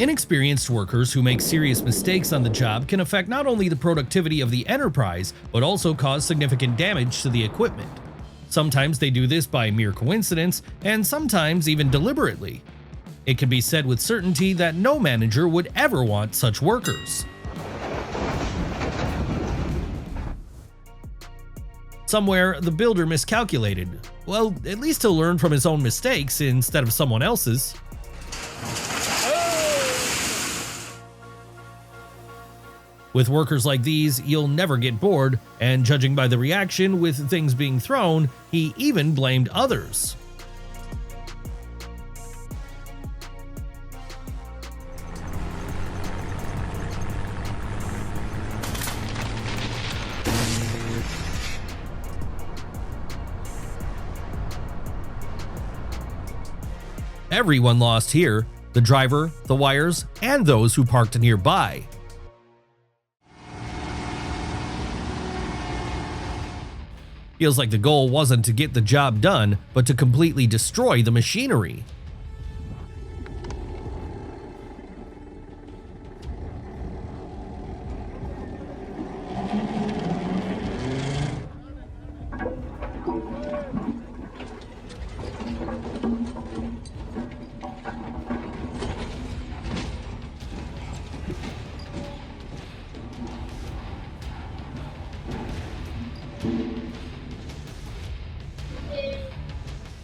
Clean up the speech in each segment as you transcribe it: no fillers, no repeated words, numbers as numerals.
Inexperienced workers who make serious mistakes on the job can affect not only the productivity of the enterprise, but also cause significant damage to the equipment. Sometimes they do this by mere coincidence, and sometimes even deliberately. It can be said with certainty that no manager would ever want such workers. Somewhere, the builder miscalculated. Well, at least he'll learn from his own mistakes instead of someone else's. With workers like these, you'll never get bored, and judging by the reaction with things being thrown, he even blamed others. Everyone lost here: the driver, the wires, and those who parked nearby. Feels like the goal wasn't to get the job done, but to completely destroy the machinery.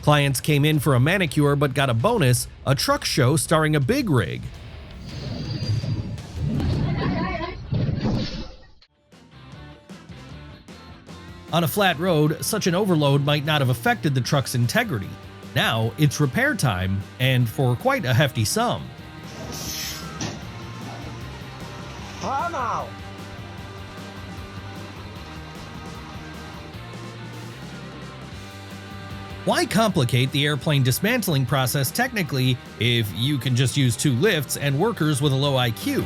Clients came in for a manicure but got a bonus, a truck show starring a big rig. On a flat road, such an overload might not have affected the truck's integrity. Now it's repair time, and for quite a hefty sum. Come out! Why complicate the airplane dismantling process technically if you can just use 2 lifts and workers with a low IQ?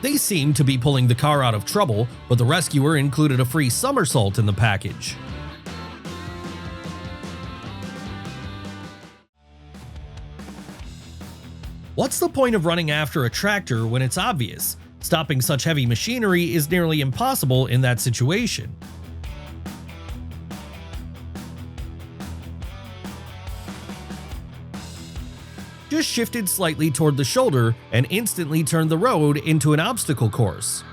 They seemed to be pulling the car out of trouble, but the rescuer included a free somersault in the package. What's the point of running after a tractor when it's obvious? Stopping such heavy machinery is nearly impossible in that situation. Just shifted slightly toward the shoulder and instantly turned the road into an obstacle course.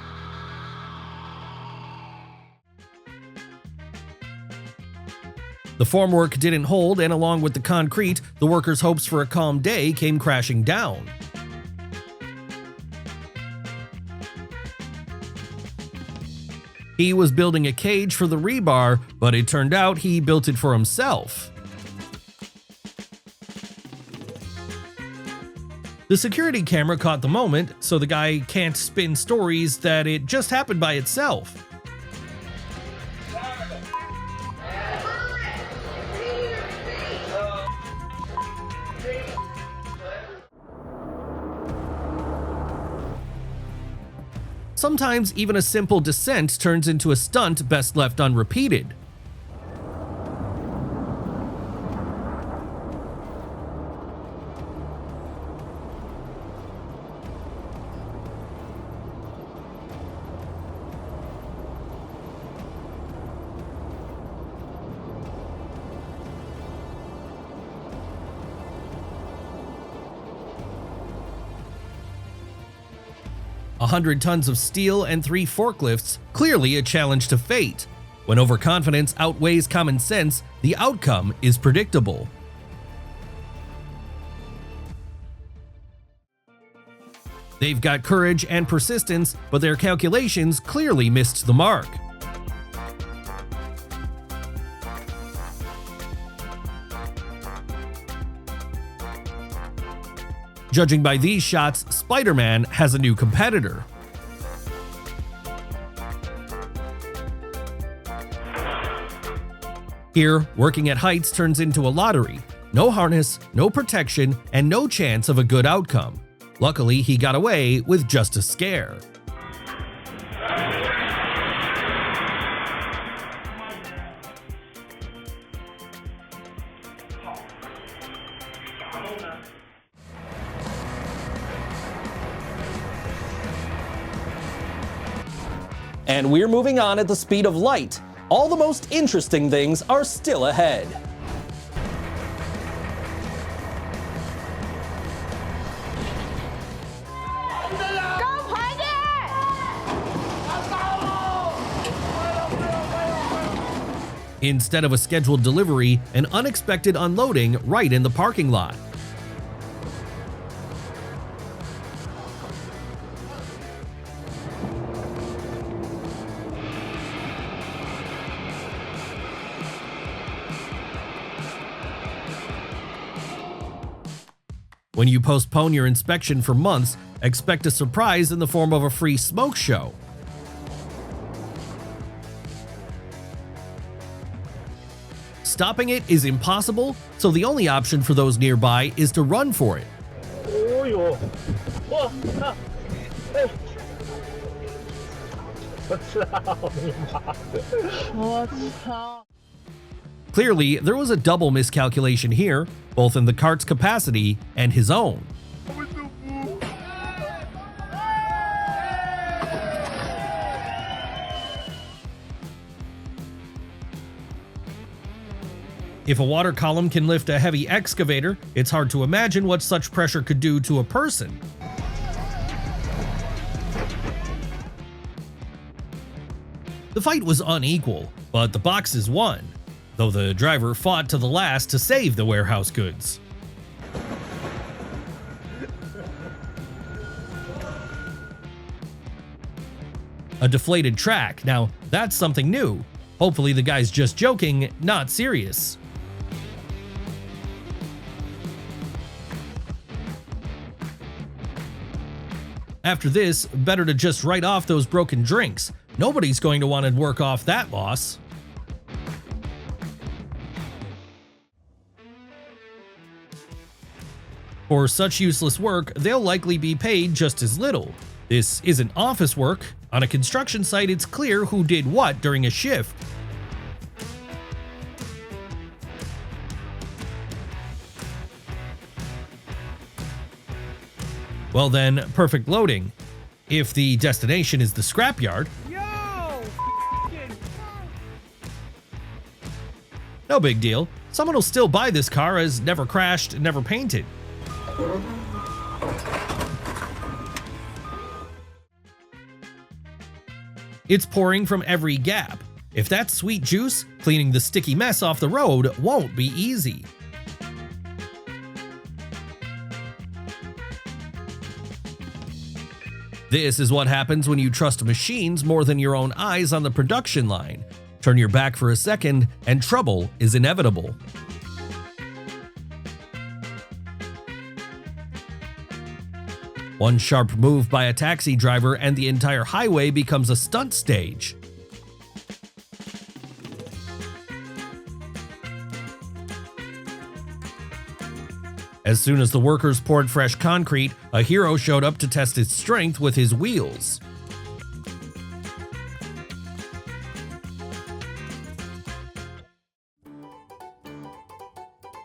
The formwork didn't hold, and along with the concrete, the workers' hopes for a calm day came crashing down. He was building a cage for the rebar, but it turned out he built it for himself. The security camera caught the moment, so the guy can't spin stories that it just happened by itself. Sometimes even a simple descent turns into a stunt best left unrepeated. A 100 tons of steel and 3 forklifts, clearly a challenge to fate. When overconfidence outweighs common sense, the outcome is predictable. They've got courage and persistence, but their calculations clearly missed the mark. Judging by these shots, Spider-Man has a new competitor. Here, working at heights turns into a lottery. No harness, no protection, and no chance of a good outcome. Luckily, he got away with just a scare. And we're moving on at the speed of light. All the most interesting things are still ahead. Instead of a scheduled delivery, an unexpected unloading right in the parking lot. When you postpone your inspection for months, expect a surprise in the form of a free smoke show. Stopping it is impossible, so the only option for those nearby is to run for it. Clearly, there was a double miscalculation here, both in the cart's capacity and his own. If a water column can lift a heavy excavator, it's hard to imagine what such pressure could do to a person. The fight was unequal, but the boxes won, though the driver fought to the last to save the warehouse goods. A deflated track. Now, that's something new. Hopefully the guy's just joking, not serious. After this, better to just write off those broken drinks. Nobody's going to want to work off that loss. For such useless work, they'll likely be paid just as little. This isn't office work. On a construction site, it's clear who did what during a shift. Well then, perfect loading. If the destination is the scrapyard, no big deal. Someone will still buy this car as never crashed, never painted. It's pouring from every gap. If that's sweet juice, cleaning the sticky mess off the road won't be easy. This is what happens when you trust machines more than your own eyes on the production line. Turn your back for a second, and trouble is inevitable. One sharp move by a taxi driver and the entire highway becomes a stunt stage. As soon as the workers poured fresh concrete, a hero showed up to test its strength with his wheels.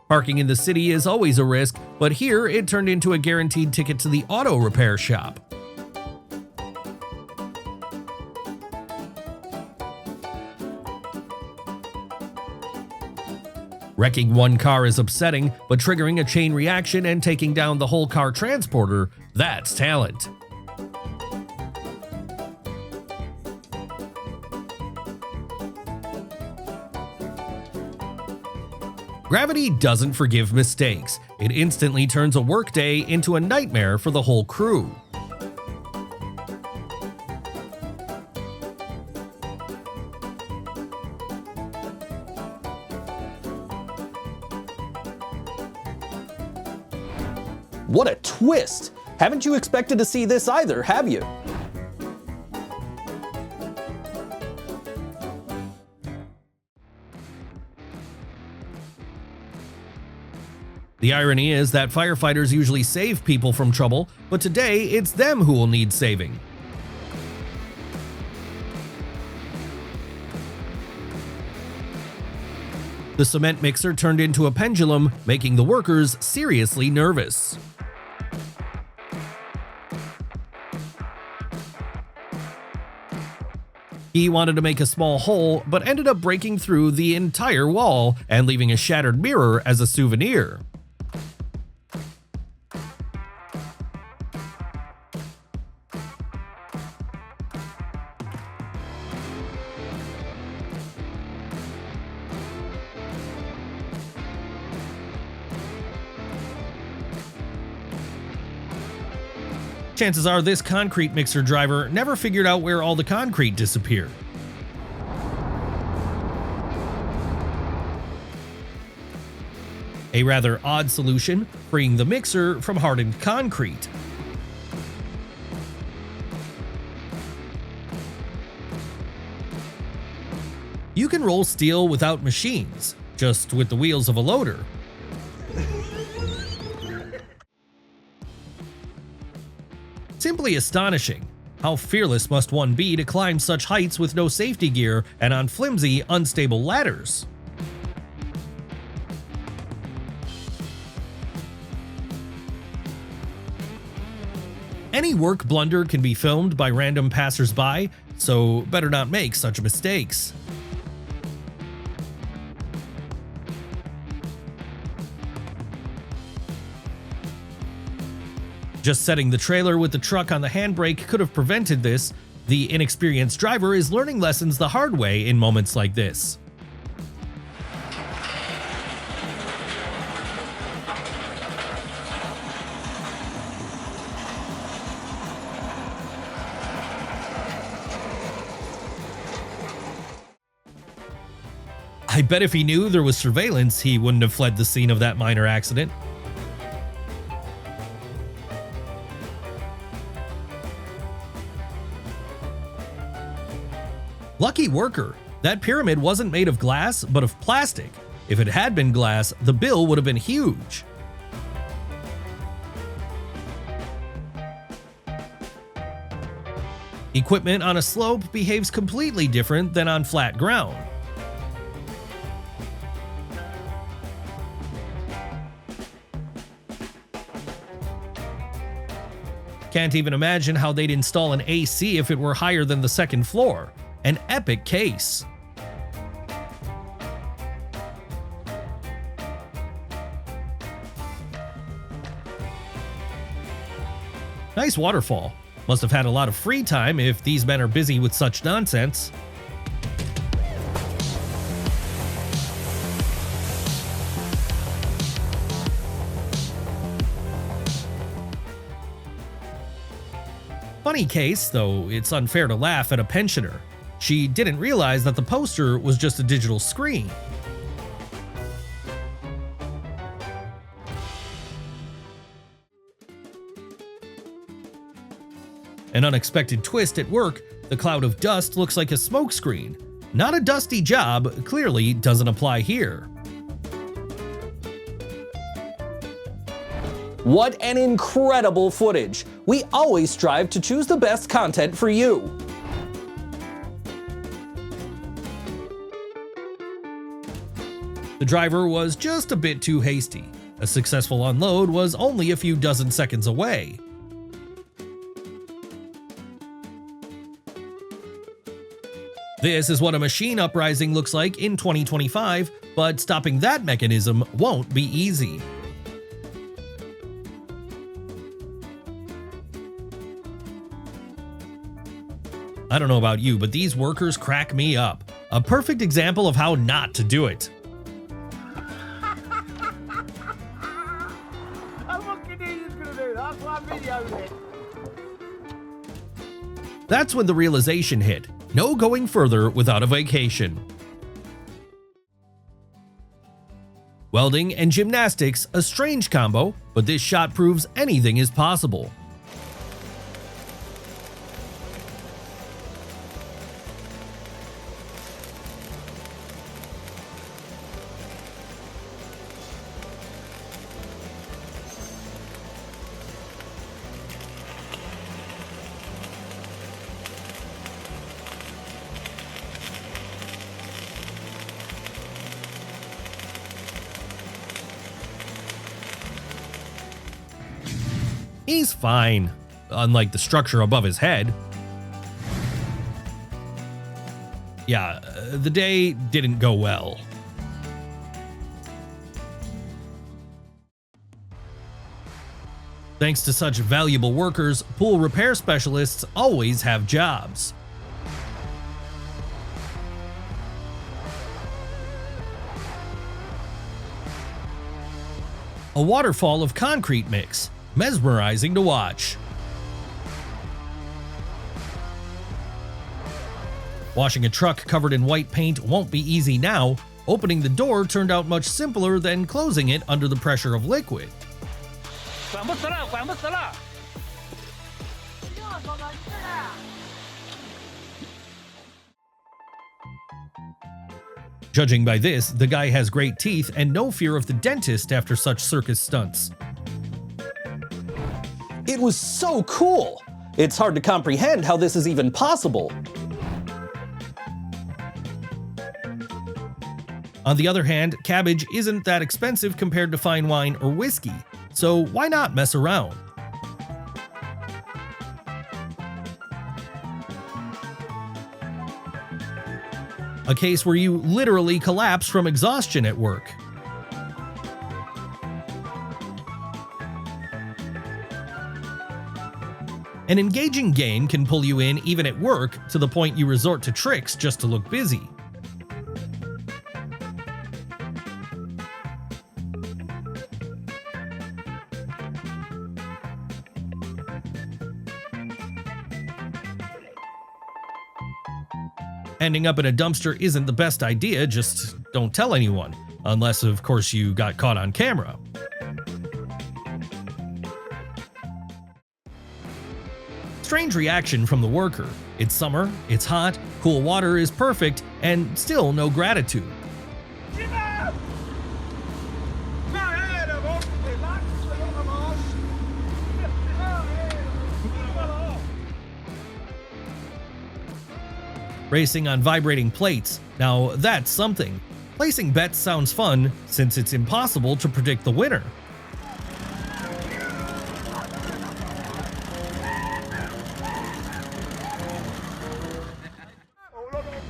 Parking in the city is always a risk, but here it turned into a guaranteed ticket to the auto repair shop. Wrecking one car is upsetting, but triggering a chain reaction and taking down the whole car transporter, that's talent. Gravity doesn't forgive mistakes. It instantly turns a workday into a nightmare for the whole crew. What a twist! Haven't you expected to see this either, have you? The irony is that firefighters usually save people from trouble, but today it's them who will need saving. The cement mixer turned into a pendulum, making the workers seriously nervous. He wanted to make a small hole, but ended up breaking through the entire wall and leaving a shattered mirror as a souvenir. Chances are this concrete mixer driver never figured out where all the concrete disappeared. A rather odd solution, freeing the mixer from hardened concrete. You can roll steel without machines, just with the wheels of a loader. Simply astonishing. How fearless must one be to climb such heights with no safety gear and on flimsy, unstable ladders? Any work blunder can be filmed by random passersby, so better not make such mistakes. Just setting the trailer with the truck on the handbrake could have prevented this. The inexperienced driver is learning lessons the hard way in moments like this. I bet if he knew there was surveillance, he wouldn't have fled the scene of that minor accident. Lucky worker. That pyramid wasn't made of glass, but of plastic. If it had been glass, the bill would have been huge. Equipment on a slope behaves completely different than on flat ground. Can't even imagine how they'd install an AC if it were higher than the second floor. An epic case. Nice waterfall. Must have had a lot of free time if these men are busy with such nonsense. Funny case, though it's unfair to laugh at a pensioner. She didn't realize that the poster was just a digital screen. An unexpected twist at work, the cloud of dust looks like a smokescreen. Not a dusty job, clearly doesn't apply here. What an incredible footage! We always strive to choose the best content for you. The driver was just a bit too hasty. A successful unload was only a few dozen seconds away. This is what a machine uprising looks like in 2025, but stopping that mechanism won't be easy. I don't know about you, but these workers crack me up. A perfect example of how not to do it. That's when the realization hit. No going further without a vacation. Welding and gymnastics, a strange combo, but this shot proves anything is possible. He's fine, unlike the structure above his head. Yeah, the day didn't go well. Thanks to such valuable workers, pool repair specialists always have jobs. A waterfall of concrete mix, mesmerizing to watch. Washing a truck covered in white paint won't be easy now. Opening the door turned out much simpler than closing it under the pressure of liquid. Judging by this, the guy has great teeth and no fear of the dentist after such circus stunts. It was so cool! It's hard to comprehend how this is even possible. On the other hand, cabbage isn't that expensive compared to fine wine or whiskey, so why not mess around? A case where you literally collapse from exhaustion at work. An engaging game can pull you in even at work to the point you resort to tricks just to look busy. Ending up in a dumpster isn't the best idea, just don't tell anyone. Unless, of course, you got caught on camera. Strange reaction from the worker. It's summer, it's hot, cool water is perfect, and still no gratitude. Racing on vibrating plates. Now that's something. Placing bets sounds fun, since it's impossible to predict the winner.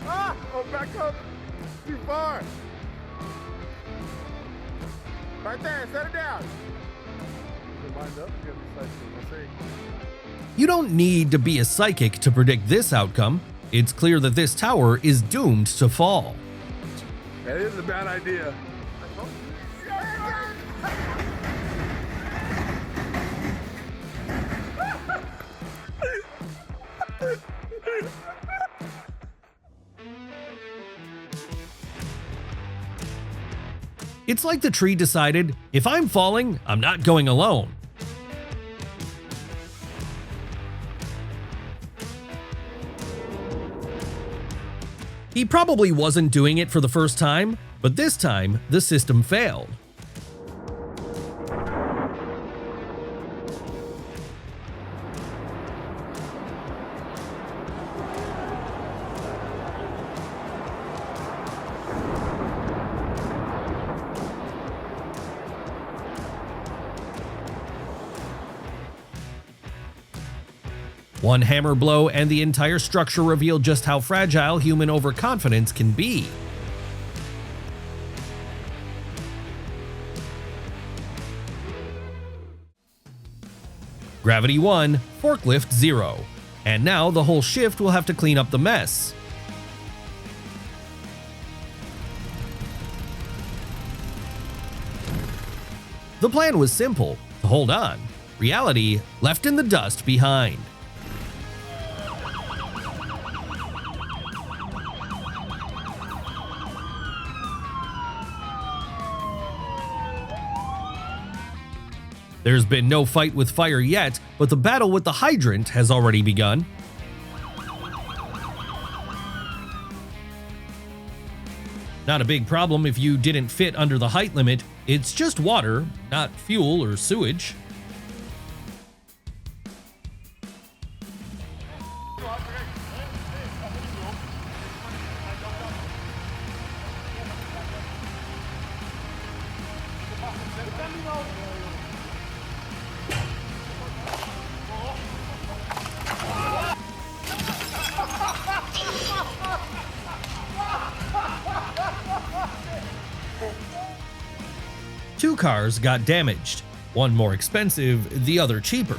Oh, back up. Too far. Right there, set it down. You don't need to be a psychic to predict this outcome. It's clear that this tower is doomed to fall. That is a bad idea. It's like the tree decided, if I'm falling, I'm not going alone. He probably wasn't doing it for the first time, but this time, the system failed. One hammer blow and the entire structure revealed just how fragile human overconfidence can be. Gravity 1, forklift 0. And now the whole shift will have to clean up the mess. The plan was simple, to hold on. Reality left in the dust behind. There's been no fight with fire yet, but the battle with the hydrant has already begun. Not a big problem if you didn't fit under the height limit. It's just water, not fuel or sewage. cars got damaged, one more expensive, the other cheaper.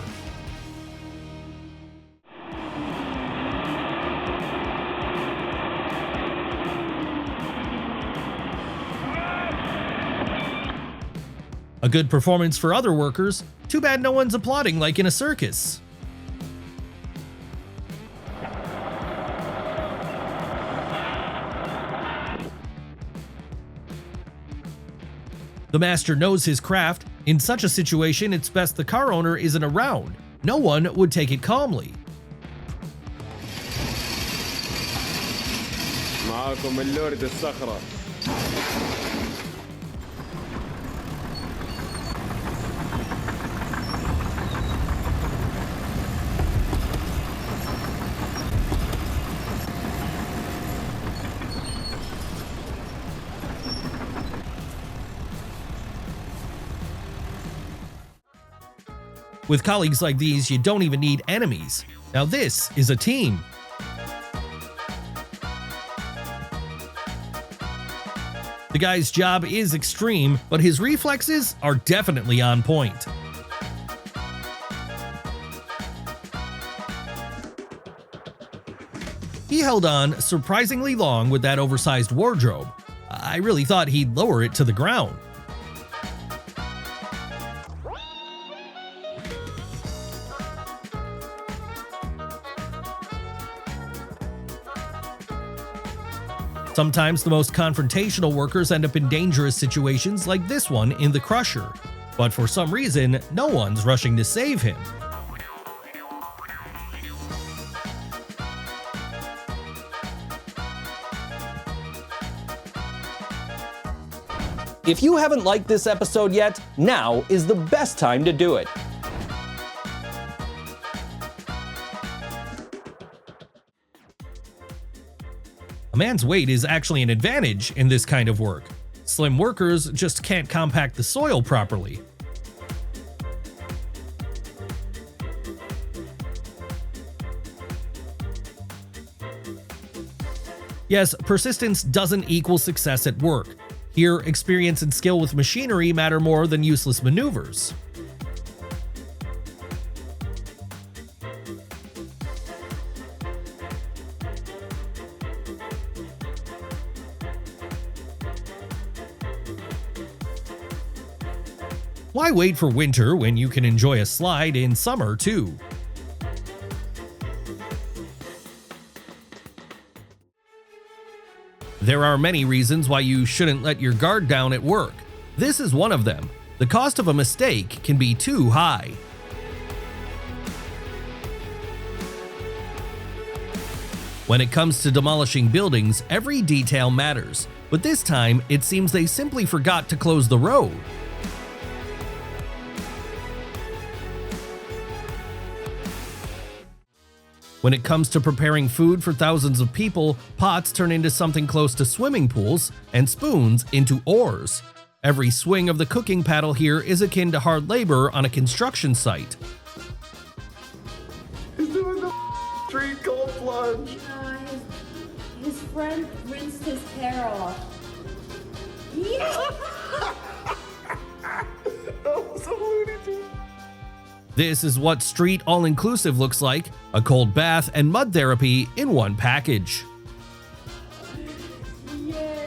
A good performance for other workers, too bad no one's applauding like in a circus. The master knows his craft. In such a situation, it's best the car owner isn't around. No one would take it calmly. معاكم اللورد الصخرة. With colleagues like these, you don't even need enemies. Now this is a team. The guy's job is extreme, but his reflexes are definitely on point. He held on surprisingly long with that oversized wardrobe. I really thought he'd lower it to the ground. Sometimes the most confrontational workers end up in dangerous situations like this one in the Crusher, but for some reason, no one's rushing to save him. If you haven't liked this episode yet, now is the best time to do it. A man's weight is actually an advantage in this kind of work. Slim workers just can't compact the soil properly. Yes, persistence doesn't equal success at work. Here, experience and skill with machinery matter more than useless maneuvers. Why wait for winter when you can enjoy a slide in summer too? There are many reasons why you shouldn't let your guard down at work. This is one of them. The cost of a mistake can be too high. When it comes to demolishing buildings, every detail matters, but this time it seems they simply forgot to close the road. When it comes to preparing food for thousands of people, pots turn into something close to swimming pools and spoons into oars. Every swing of the cooking paddle here is akin to hard labor on a construction site. He's doing the street cold plunge. His friend rinsed his hair off. Yeah! That was a Looney Tunes. This is what street all-inclusive looks like, a cold bath and mud therapy in one package. Yeah!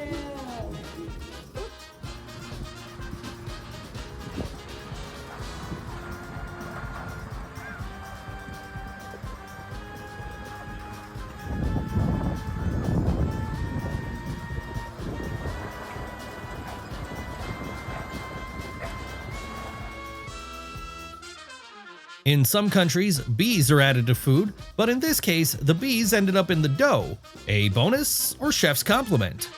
In some countries, bees are added to food, but in this case, the bees ended up in the dough. A bonus or chef's compliment?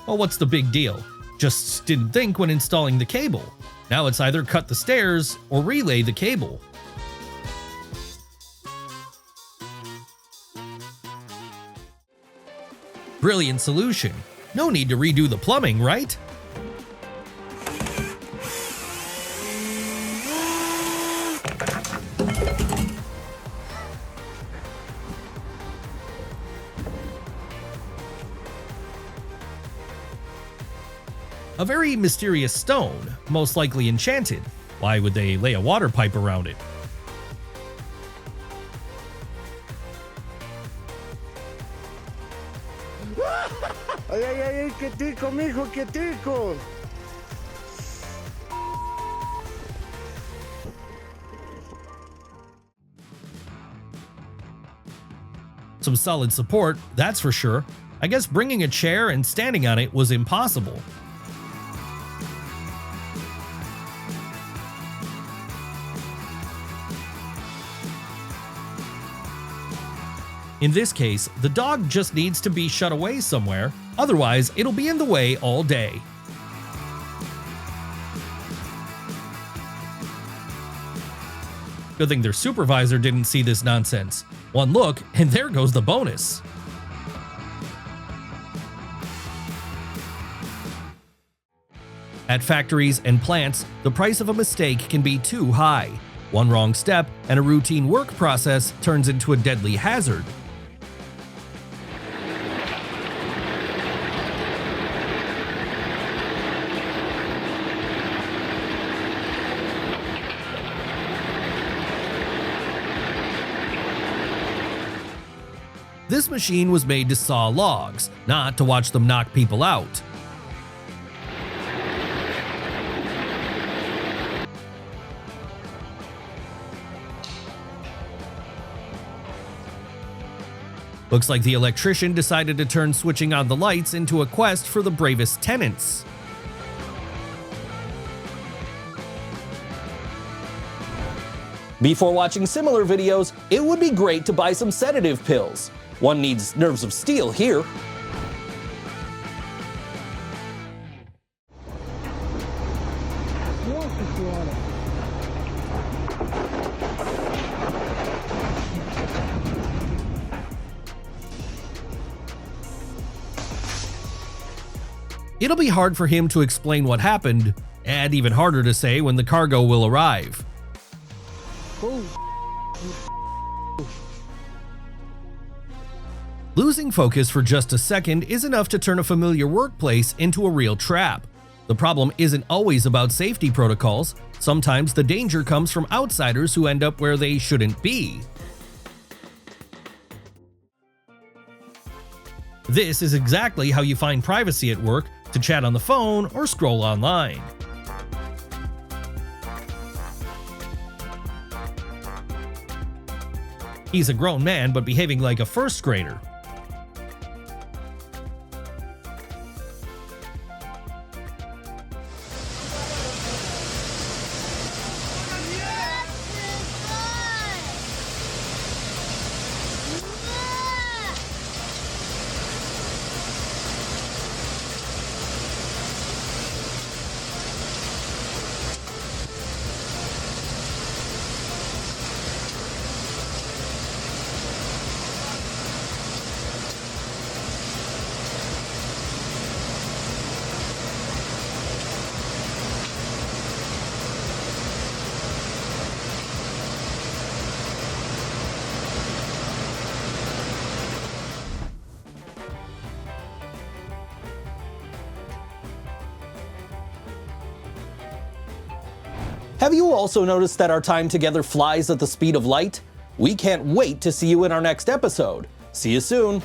Well, what's the big deal? Just didn't think when installing the cable. Now it's either cut the stairs or relay the cable. Brilliant solution. No need to redo the plumbing, right? A very mysterious stone, most likely enchanted. Why would they lay a water pipe around it? Ay, ay, ay, ay, quietico, mijo, quietico. Some solid support, that's for sure. I guess bringing a chair and standing on it was impossible. In this case, the dog just needs to be shut away somewhere, otherwise it'll be in the way all day. Good thing their supervisor didn't see this nonsense. One look, and there goes the bonus. At factories and plants, the price of a mistake can be too high. One wrong step, and a routine work process turns into a deadly hazard. This machine was made to saw logs, not to watch them knock people out. Looks like the electrician decided to turn switching on the lights into a quest for the bravest tenants. Before watching similar videos, it would be great to buy some sedative pills. One needs nerves of steel here. It'll be hard for him to explain what happened, and even harder to say when the cargo will arrive. Losing focus for just a second is enough to turn a familiar workplace into a real trap. The problem isn't always about safety protocols. Sometimes the danger comes from outsiders who end up where they shouldn't be. This is exactly how you find privacy at work, to chat on the phone or scroll online. He's a grown man but behaving like a first grader. Have you also noticed that our time together flies at the speed of light? We can't wait to see you in our next episode. See you soon.